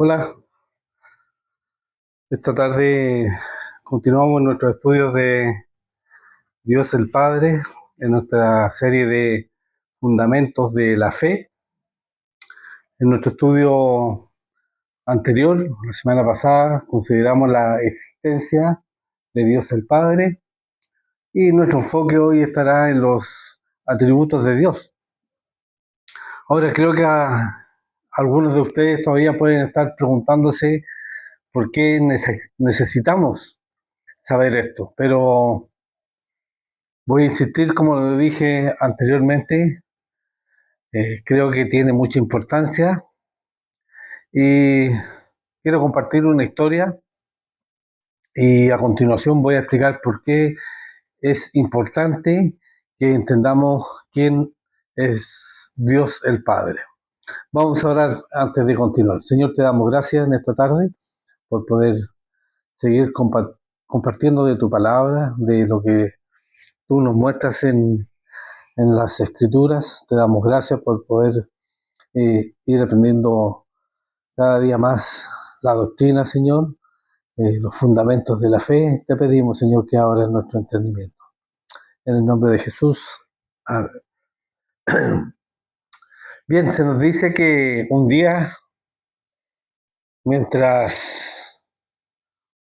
Hola, esta tarde continuamos nuestros estudios de Dios el Padre en nuestra serie de Fundamentos de la Fe. En nuestro estudio anterior, la semana pasada, consideramos la existencia de Dios el Padre y nuestro enfoque hoy estará en los atributos de Dios. Ahora creo que algunos de ustedes todavía pueden estar preguntándose por qué necesitamos saber esto, pero voy a insistir, como lo dije anteriormente, creo que tiene mucha importancia y quiero compartir una historia y a continuación voy a explicar por qué es importante que entendamos quién es Dios el Padre. Vamos a orar antes de continuar. Señor, te damos gracias en esta tarde por poder seguir compartiendo de tu palabra, de lo que tú nos muestras en las escrituras. Te damos gracias por poder ir aprendiendo cada día más la doctrina, Señor, los fundamentos de la fe. Te pedimos, Señor, que abras nuestro entendimiento. En el nombre de Jesús. Amén. Bien, se nos dice que un día, mientras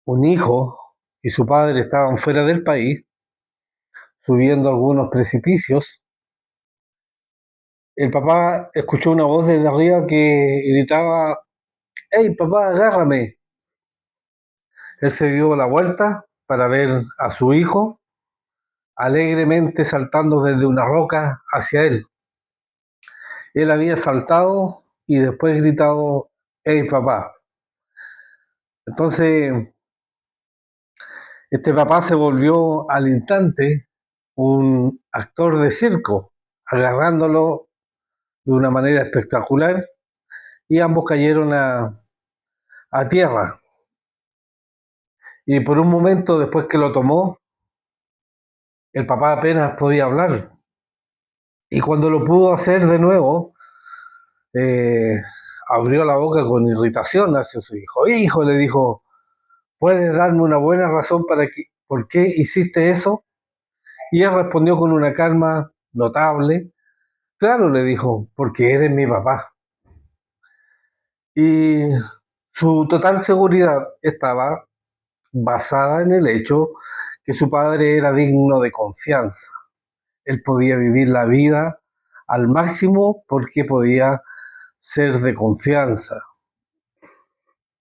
un hijo y su padre estaban fuera del país, subiendo algunos precipicios, el papá escuchó una voz desde arriba que gritaba: «¡Hey, papá, agárrame!». Él se dio la vuelta para ver a su hijo alegremente saltando desde una roca hacia él. Él había saltado y después gritado: «¡Hey, papá!». Entonces, este papá se volvió al instante un actor de circo, agarrándolo de una manera espectacular, y ambos cayeron a tierra. Y por un momento, después que lo tomó, el papá apenas podía hablar. Y cuando lo pudo hacer de nuevo, eh, abrió la boca con irritación hacia su hijo. «Hijo», le dijo, «¿puedes darme una buena razón por qué hiciste eso?». Y él respondió con una calma notable. «Claro», le dijo, «porque eres mi papá». Y su total seguridad estaba basada en el hecho que su padre era digno de confianza. Él podía vivir la vida al máximo porque podía ser de confianza.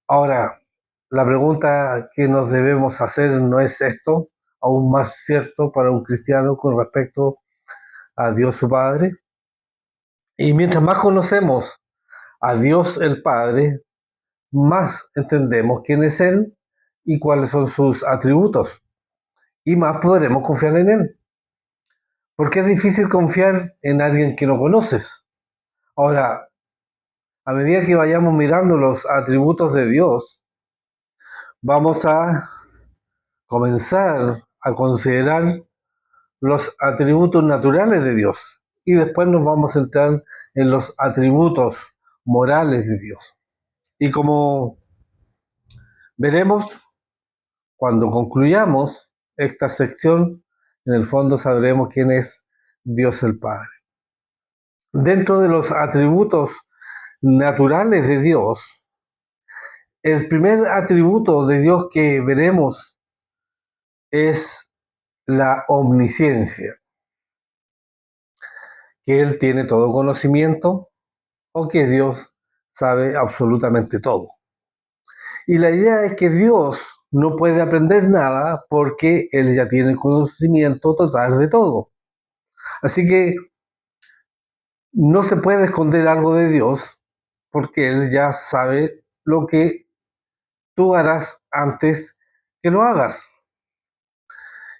Ahora, la pregunta que nos debemos hacer, ¿no es esto aún más cierto para un cristiano con respecto a Dios su Padre? Y mientras más conocemos a Dios el Padre, más entendemos quién es Él y cuáles son sus atributos, y más podremos confiar en Él. Porque es difícil confiar en alguien que no conoces. Ahora, a medida que vayamos mirando los atributos de Dios, vamos a comenzar a considerar los atributos naturales de Dios y después nos vamos a centrar en los atributos morales de Dios. Y como veremos, cuando concluyamos esta sección, en el fondo sabremos quién es Dios el Padre. Dentro de los atributos naturales de Dios, el primer atributo de Dios que veremos es la omnisciencia, que Él tiene todo conocimiento o que Dios sabe absolutamente todo. Y la idea es que Dios no puede aprender nada porque Él ya tiene conocimiento total de todo. Así que no se puede esconder algo de Dios porque Él ya sabe lo que tú harás antes que lo hagas.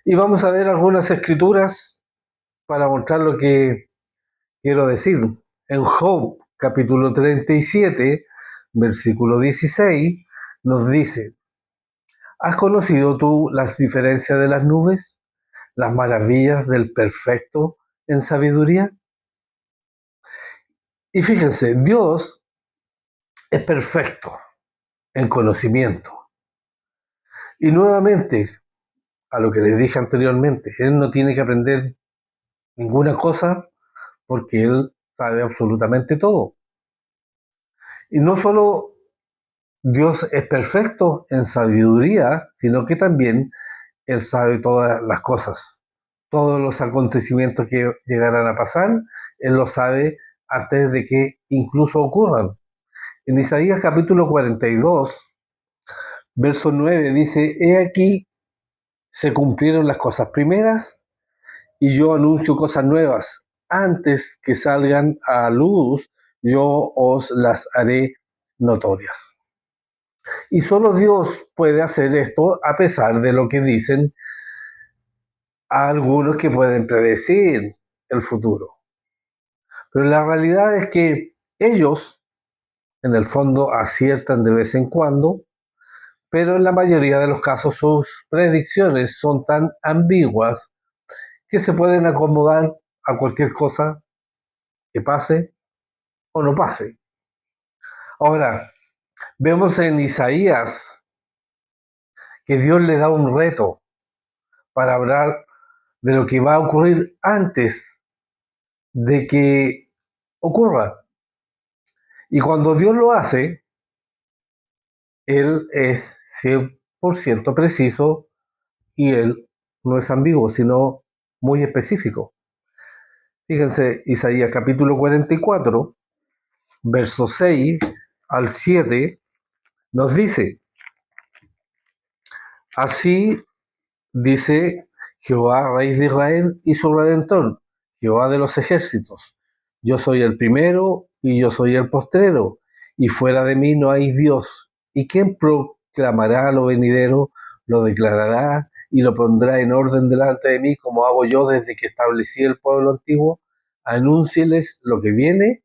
Y vamos a ver algunas escrituras para mostrar lo que quiero decir. En Job, capítulo 37, versículo 16, nos dice: ¿has conocido tú las diferencias de las nubes, las maravillas del perfecto en sabiduría? Y fíjense, Dios es perfecto. en conocimiento. Y nuevamente, a lo que les dije anteriormente, Él no tiene que aprender ninguna cosa porque Él sabe absolutamente todo. Y no solo Dios es perfecto en sabiduría, sino que también Él sabe todas las cosas. Todos los acontecimientos que llegarán a pasar, Él lo sabe antes de que incluso ocurran. En Isaías capítulo 42, verso 9 dice, He aquí se cumplieron las cosas primeras y yo anuncio cosas nuevas. Antes que salgan a luz, yo os las haré notorias. Y solo Dios puede hacer esto a pesar de lo que dicen algunos que pueden predecir el futuro. Pero la realidad es que ellos, en el fondo, aciertan de vez en cuando, pero en la mayoría de los casos sus predicciones son tan ambiguas que se pueden acomodar a cualquier cosa que pase o no pase. Ahora, vemos en Isaías que Dios le da un reto para hablar de lo que va a ocurrir antes de que ocurra. Y cuando Dios lo hace, Él es 100% preciso y Él no es ambiguo, sino muy específico. Fíjense, Isaías capítulo 44, versos 6 al 7, nos dice, así dice Jehová, Rey de Israel y su Redentor, Jehová de los ejércitos. Yo soy el primero y yo soy el postrero, y fuera de mí no hay Dios. ¿Y quien proclamará lo venidero, lo declarará y lo pondrá en orden delante de mí, como hago yo desde que establecí el pueblo antiguo? Anúncieles lo que viene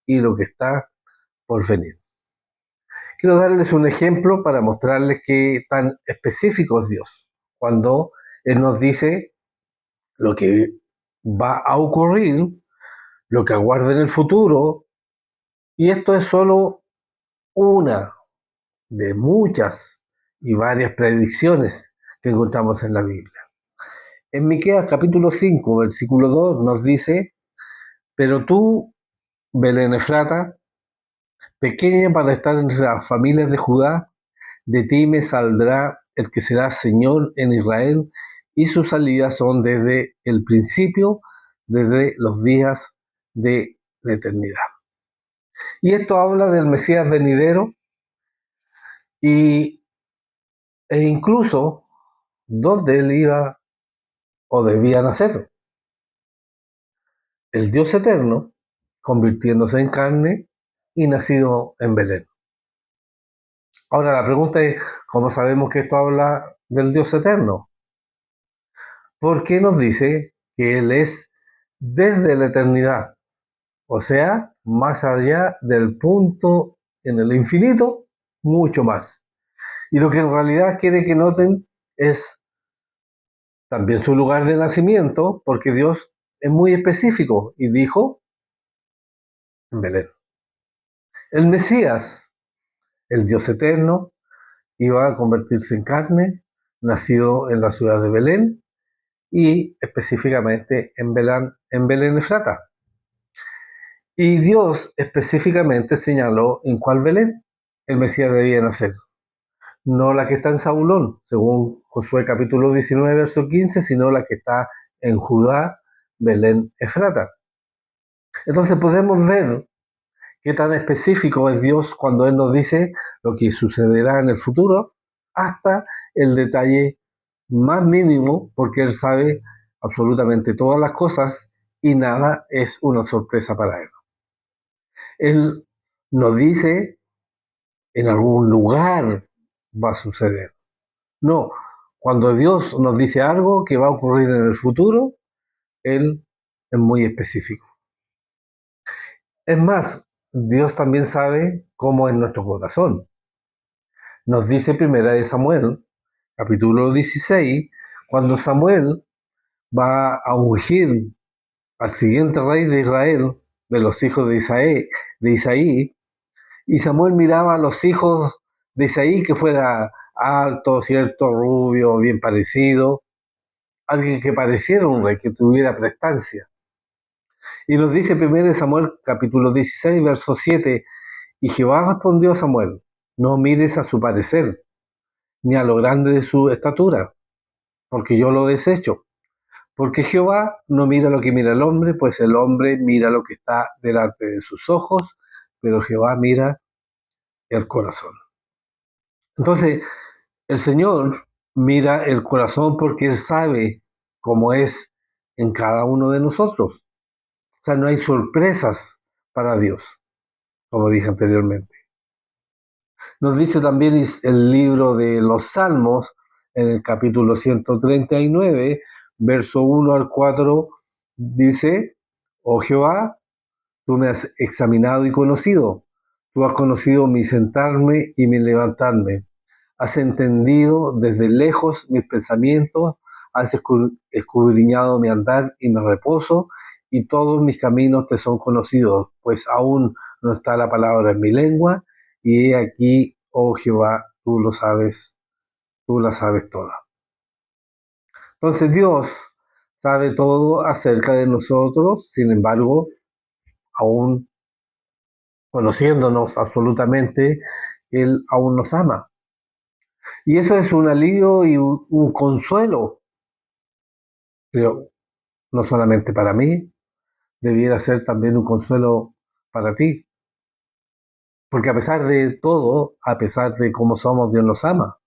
y lo que está por venir. Quiero darles un ejemplo para mostrarles qué tan específico es Dios. Cuando Él nos dice lo que va a ocurrir, lo que aguarda en el futuro, y esto es solo una de muchas y varias predicciones que encontramos en la Biblia. En Miqueas capítulo 5, versículo 2 nos dice, pero tú, Belén Efrata, pequeña para estar entre las familias de Judá, de ti me saldrá el que será Señor en Israel, y sus salidas son desde el principio, desde los días de la eternidad. Y esto habla del Mesías venidero y, e incluso dónde él iba o debía nacer. El Dios eterno convirtiéndose en carne y nacido en Belén. Ahora la pregunta es, ¿cómo sabemos que esto habla del Dios eterno? Porque nos dice que Él es desde la eternidad, o sea, más allá del punto en el infinito, mucho más. Y lo que en realidad quiere que noten es también su lugar de nacimiento, porque Dios es muy específico y dijo en Belén. El Mesías, el Dios eterno, iba a convertirse en carne, nacido en la ciudad de Belén y específicamente en Belén Efrata. Y Dios específicamente señaló en cuál Belén el Mesías debía nacer. No la que está en Zabulón, según Josué capítulo 19, verso 15, sino la que está en Judá, Belén Efrata. Entonces podemos ver qué tan específico es Dios cuando Él nos dice lo que sucederá en el futuro, hasta el detalle más mínimo, porque Él sabe absolutamente todas las cosas y nada es una sorpresa para Él. Él nos dice en algún lugar va a suceder. No, cuando Dios nos dice algo que va a ocurrir en el futuro, Él es muy específico. Es más, Dios también sabe cómo es nuestro corazón. Nos dice primera de Samuel, capítulo 16, cuando Samuel va a ungir al siguiente rey de Israel, de los hijos de Isaí, y Samuel miraba a los hijos de Isaí que fuera alto, cierto, rubio, bien parecido, alguien que pareciera un rey, que tuviera prestancia. Y nos dice 1 Samuel capítulo 16, verso 7, y Jehová respondió a Samuel, no mires a su parecer, ni a lo grande de su estatura, porque yo lo desecho. Porque Jehová no mira lo que mira el hombre, pues el hombre mira lo que está delante de sus ojos, pero Jehová mira el corazón. Entonces, el Señor mira el corazón porque Él sabe cómo es en cada uno de nosotros. O sea, no hay sorpresas para Dios, como dije anteriormente. Nos dice también el libro de los Salmos, en el capítulo 139, verso 1 al 4, dice, oh Jehová, tú me has examinado y conocido, tú has conocido mi sentarme y mi levantarme, has entendido desde lejos mis pensamientos, has escudriñado mi andar y mi reposo, y todos mis caminos te son conocidos, pues aún no está la palabra en mi lengua, y he aquí, oh Jehová, tú lo sabes, tú la sabes toda. Entonces Dios sabe todo acerca de nosotros, sin embargo, aún conociéndonos absolutamente, Él aún nos ama. Y eso es un alivio y un consuelo, pero no solamente para mí, debiera ser también un consuelo para ti. Porque a pesar de todo, a pesar de cómo somos, Dios nos ama.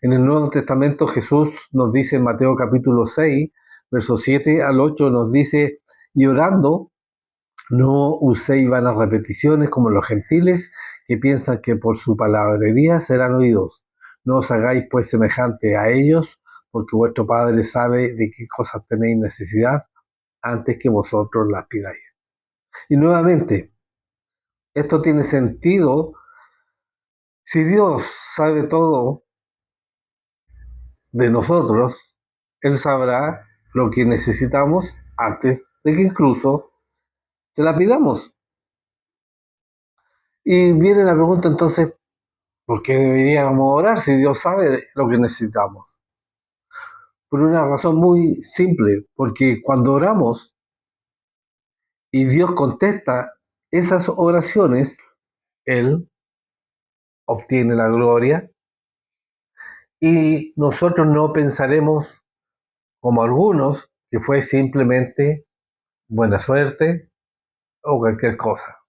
En el Nuevo Testamento Jesús nos dice en Mateo capítulo 6, versos 7 al 8, nos dice, y orando, no uséis vanas repeticiones como los gentiles que piensan que por su palabrería serán oídos. No os hagáis pues semejante a ellos, porque vuestro Padre sabe de qué cosas tenéis necesidad antes que vosotros las pidáis. Y nuevamente, esto tiene sentido si Dios sabe todo de nosotros, Él sabrá lo que necesitamos antes de que incluso se la pidamos. Y viene la pregunta entonces, ¿por qué deberíamos orar si Dios sabe lo que necesitamos? Por una razón muy simple, porque cuando oramos y Dios contesta esas oraciones, Él obtiene la gloria y nosotros no pensaremos como algunos que fue simplemente buena suerte o cualquier cosa,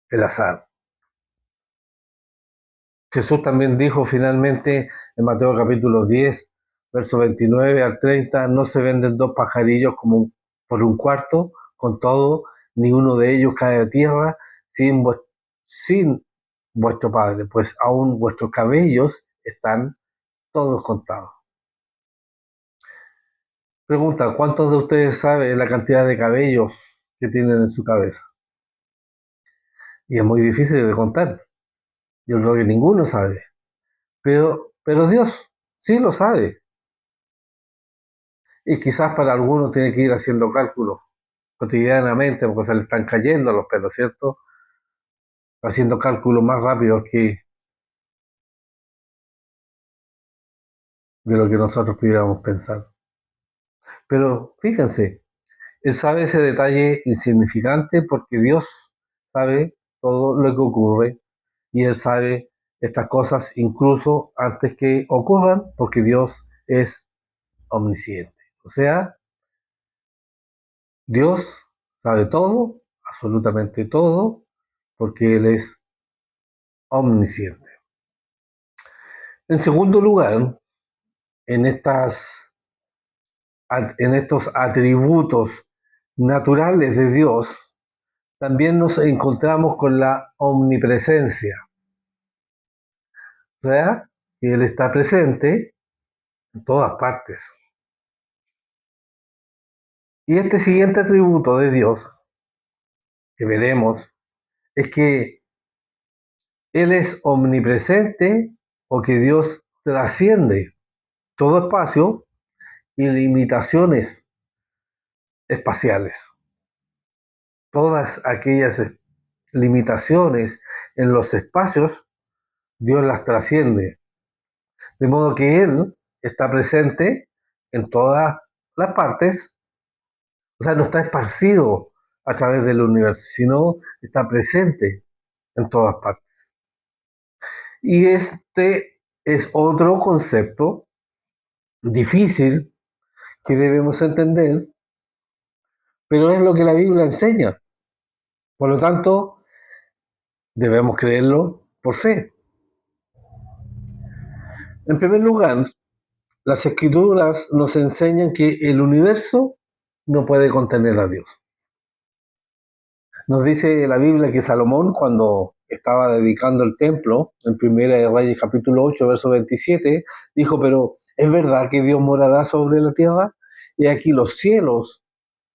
el azar. Jesús también dijo finalmente en Mateo capítulo 10, verso 29 al 30, no se venden dos pajarillos como por un cuarto, con todo, ni uno de ellos cae a tierra sin vuestro Padre, pues aún vuestros cabellos están todos contados. Pregunta, ¿cuántos de ustedes saben la cantidad de cabellos que tienen en su cabeza? Y es muy difícil de contar. Yo creo que ninguno sabe. Pero Dios sí lo sabe. Y quizás para algunos tiene que ir haciendo cálculos cotidianamente porque se le están cayendo los pelos, ¿cierto? Haciendo cálculos más rápidos que de lo que nosotros pudiéramos pensar. Pero fíjense, Él sabe ese detalle insignificante porque Dios sabe todo lo que ocurre y Él sabe estas cosas incluso antes que ocurran porque Dios es omnisciente. O sea, Dios sabe todo, absolutamente todo, porque Él es omnisciente. En segundo lugar, en, en estos atributos naturales de Dios, también nos encontramos con la omnipresencia. O sea, que Él está presente en todas partes. Y este siguiente atributo de Dios que veremos es que Él es omnipresente o que Dios trasciende todo espacio y limitaciones espaciales. Todas aquellas limitaciones en los espacios Dios las trasciende. De modo que Él está presente en todas las partes, o sea, no está esparcido a través del universo, sino está presente en todas partes. Y este es otro concepto difícil que debemos entender, pero es lo que la Biblia enseña. Por lo tanto, debemos creerlo por fe. En primer lugar, las escrituras nos enseñan que el universo no puede contener a Dios. Nos dice la Biblia que Salomón, cuando estaba dedicando el templo, en Primera de Reyes capítulo 8, verso 27, dijo, pero ¿es verdad que Dios morará sobre la tierra? Y aquí los cielos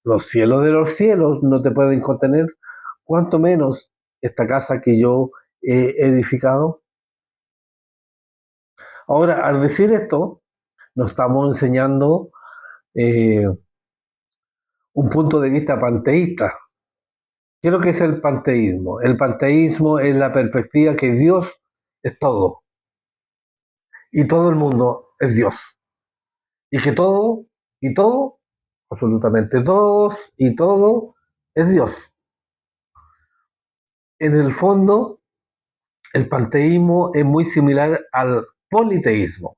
de los cielos no te pueden contener, cuanto menos esta casa que yo he edificado. Ahora, al decir esto, nos estamos enseñando un punto de vista panteísta. ¿Qué es lo que es el panteísmo? El panteísmo es la perspectiva que Dios es todo y todo el mundo es Dios. Y que todo y todo, absolutamente todos y todo es Dios. En el fondo, el panteísmo es muy similar al politeísmo,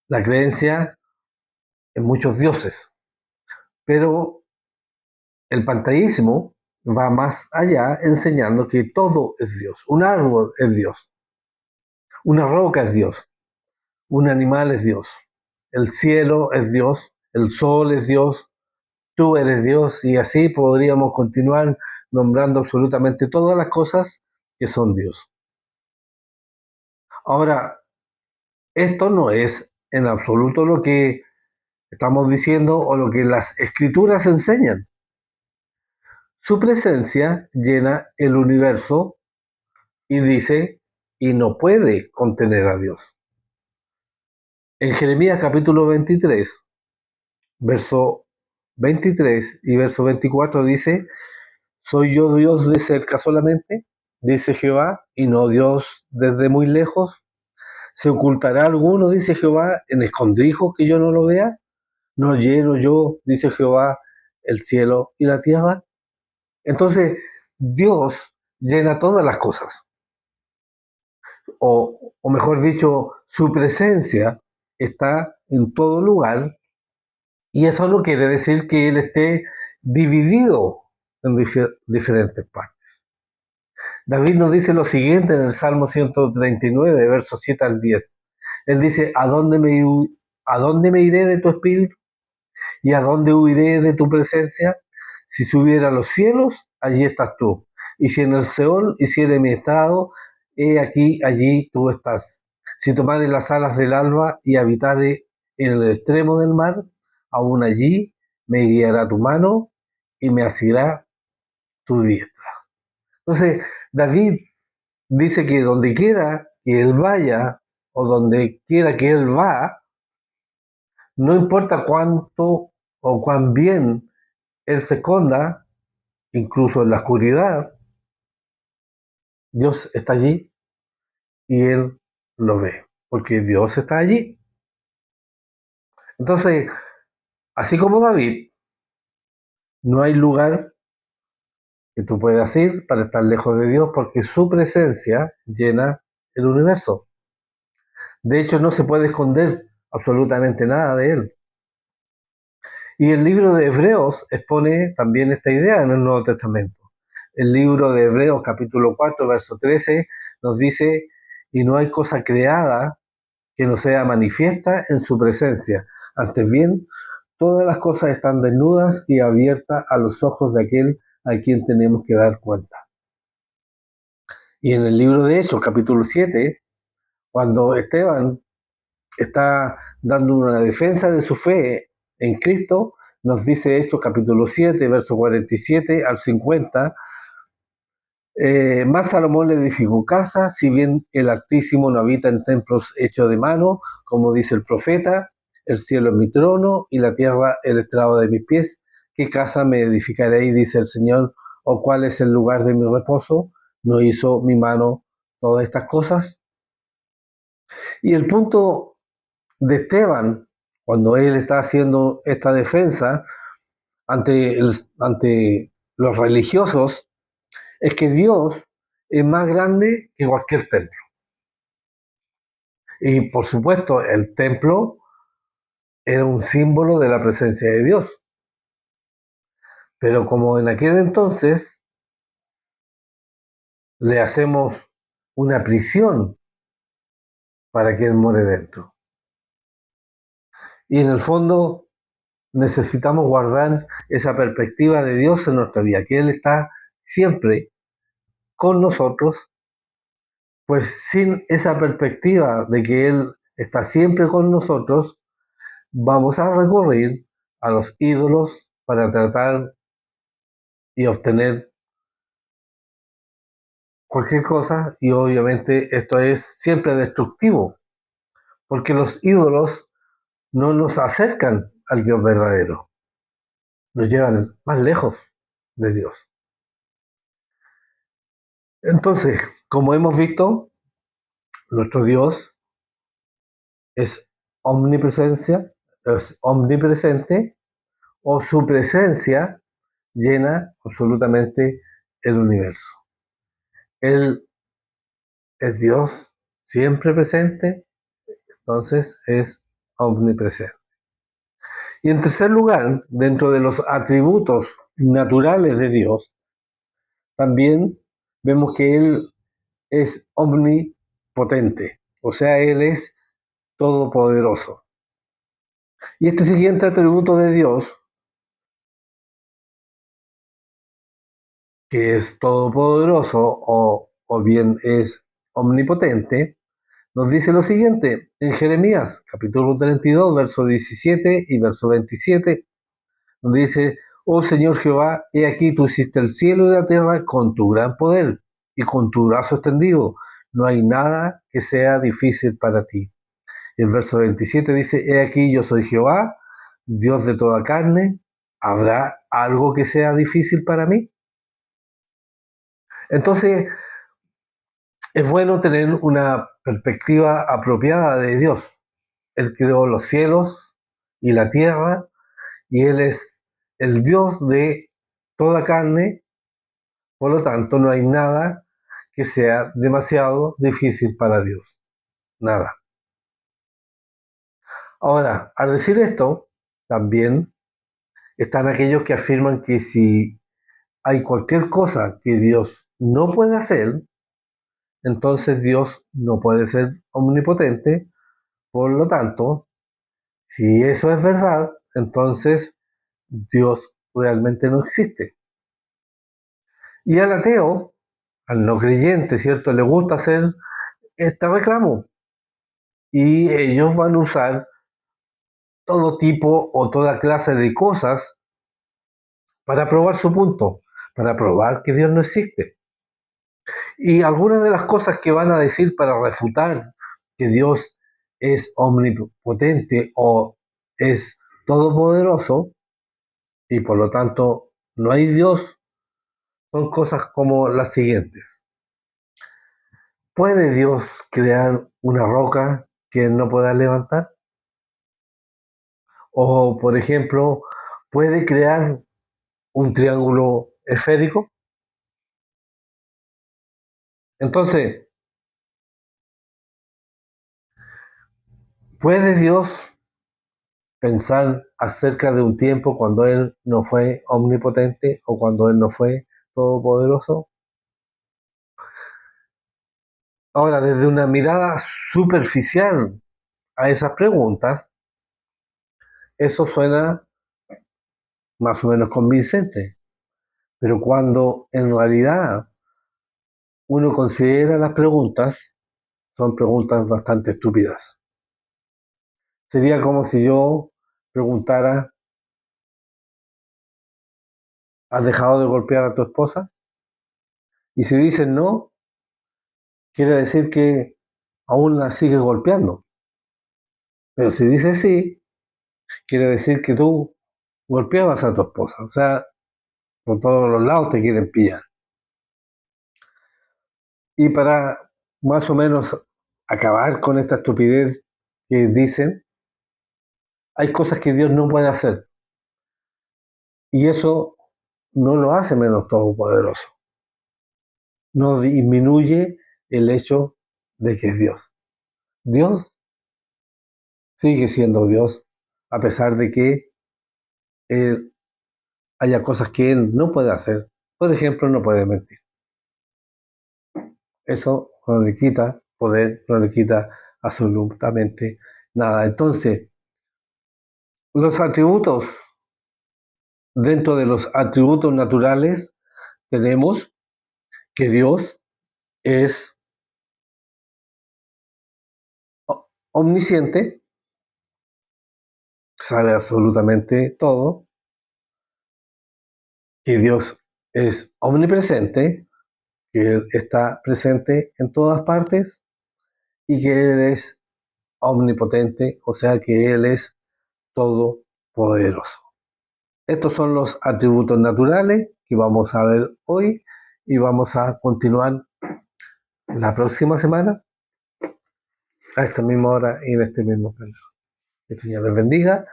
la creencia en muchos dioses, pero el panteísmo va más allá enseñando que todo es Dios. Un árbol es Dios, una roca es Dios, un animal es Dios, el cielo es Dios, el sol es Dios, tú eres Dios, y así podríamos continuar nombrando absolutamente todas las cosas que son Dios. Ahora, esto no es en absoluto lo que estamos diciendo o lo que las escrituras enseñan. Su presencia llena el universo y dice, y no puede contener a Dios. En Jeremías capítulo 23, verso 23 y verso 24 dice, ¿soy yo Dios de cerca solamente? Dice Jehová, y no Dios desde muy lejos. ¿Se ocultará alguno, dice Jehová, en escondrijos que yo no lo vea? ¿No lleno yo, dice Jehová, el cielo y la tierra? Entonces, Dios llena todas las cosas. O mejor dicho, su presencia está en todo lugar y eso no quiere decir que Él esté dividido en diferentes partes. David nos dice lo siguiente en el Salmo 139, versos 7 al 10. Él dice, ¿a dónde me iré de tu espíritu? ¿Y a dónde huiré de tu presencia? Si subiera a los cielos, allí estás tú. Y si en el Seol hiciere mi estado, he aquí, allí tú estás. Si tomare las alas del alba y habitare en el extremo del mar, aún allí me guiará tu mano y me asirá tu diestra. Entonces, David dice que donde quiera que él vaya o donde quiera que él va, no importa cuánto o cuán bien él se esconda, incluso en la oscuridad, Dios está allí y él lo ve, porque Dios está allí. Entonces, así como David, no hay lugar que tú puedas ir para estar lejos de Dios, porque su presencia llena el universo. De hecho, no se puede esconder absolutamente nada de él. Y el libro de Hebreos expone también esta idea en el Nuevo Testamento. El libro de Hebreos capítulo 4, verso 13 nos dice, y no hay cosa creada que no sea manifiesta en su presencia. Antes bien, todas las cosas están desnudas y abiertas a los ojos de aquel a quien tenemos que dar cuenta. Y en el libro de Hechos, capítulo 7, cuando Esteban está dando una defensa de su fe en Cristo, nos dice Hechos capítulo 7, verso 47 al 50, más Salomón le edificó casa, si bien el Altísimo no habita en templos hechos de mano, como dice el profeta, el cielo es mi trono y la tierra el estrado de mis pies. ¿Qué casa me edificaréis, dice el Señor? ¿O cuál es el lugar de mi reposo? ¿No hizo mi mano todas estas cosas? Y el punto de Esteban, cuando él está haciendo esta defensa ante los religiosos, es que Dios es más grande que cualquier templo. Y por supuesto, el templo era un símbolo de la presencia de Dios. Pero como en aquel entonces le hacemos una prisión para que Él more dentro. Y en el fondo necesitamos guardar esa perspectiva de Dios en nuestra vida, que Él está siempre con nosotros, pues sin esa perspectiva de que Él está siempre con nosotros, vamos a recurrir a los ídolos para tratar y obtener cualquier cosa, y obviamente esto es siempre destructivo, porque los ídolos no nos acercan al Dios verdadero, nos llevan más lejos de Dios. Entonces, como hemos visto, nuestro Dios es omnipresencia, es omnipresente, o su presencia llena absolutamente el universo. Él es Dios siempre presente, entonces es omnipresente. Y en tercer lugar, dentro de los atributos naturales de Dios, también vemos que Él es omnipotente, o sea, Él es todopoderoso. Y este siguiente atributo de Dios, que es todopoderoso o bien es omnipotente, nos dice lo siguiente en Jeremías capítulo 32, verso 17 y verso 27, donde dice: oh Señor Jehová, he aquí tú hiciste el cielo y la tierra con tu gran poder y con tu brazo extendido. No hay nada que sea difícil para ti. Y el verso 27 dice: he aquí yo soy Jehová, Dios de toda carne. ¿Habrá algo que sea difícil para mí? Entonces, es bueno tener una perspectiva apropiada de Dios. Él creó los cielos y la tierra, y Él es el Dios de toda carne. Por lo tanto, no hay nada que sea demasiado difícil para Dios. Nada. Ahora, al decir esto, también están aquellos que afirman que si hay cualquier cosa que Dios no puede hacer, entonces Dios no puede ser omnipotente. Por lo tanto, si eso es verdad, entonces Dios realmente no existe. Y al ateo, al no creyente, ¿cierto? Le gusta hacer este reclamo. Y ellos van a usar todo tipo o toda clase de cosas para probar su punto, para probar que Dios no existe. Y algunas de las cosas que van a decir para refutar que Dios es omnipotente o es todopoderoso y por lo tanto no hay Dios, son cosas como las siguientes. ¿Puede Dios crear una roca que no pueda levantar? O, por ejemplo, ¿puede crear un triángulo esférico? Entonces, ¿puede Dios pensar acerca de un tiempo cuando Él no fue omnipotente o cuando Él no fue todopoderoso? Ahora, desde una mirada superficial a esas preguntas, eso suena más o menos convincente, pero cuando en realidad uno considera las preguntas, son preguntas bastante estúpidas. Sería como si yo preguntara: ¿has dejado de golpear a tu esposa? Y si dicen no, quiere decir que aún la sigues golpeando. Pero si dices sí, quiere decir que tú golpeabas a tu esposa. O sea, por todos los lados te quieren pillar. Y para más o menos acabar con esta estupidez que dicen, hay cosas que Dios no puede hacer. Y eso no lo hace menos todopoderoso. No disminuye el hecho de que es Dios. Dios sigue siendo Dios, a pesar de que Él haya cosas que Él no puede hacer. Por ejemplo, no puede mentir. Eso no le quita poder, no le quita absolutamente nada. Entonces, los atributos, dentro de los atributos naturales, tenemos que Dios es omnisciente, sabe absolutamente todo, que Dios es omnipresente, que Él está presente en todas partes y que Él es omnipotente, o sea que Él es todopoderoso. Estos son los atributos naturales que vamos a ver hoy y vamos a continuar la próxima semana a esta misma hora y en este mismo canal. Que el Señor les bendiga.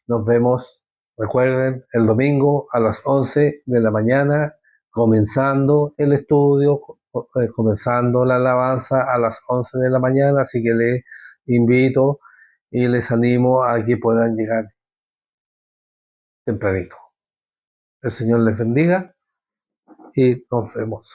Nos vemos, recuerden, el domingo a las 11 de la mañana, comenzando el estudio, comenzando la alabanza a las 11 de la mañana, así que les invito y les animo a que puedan llegar tempranito. El Señor les bendiga y nos vemos.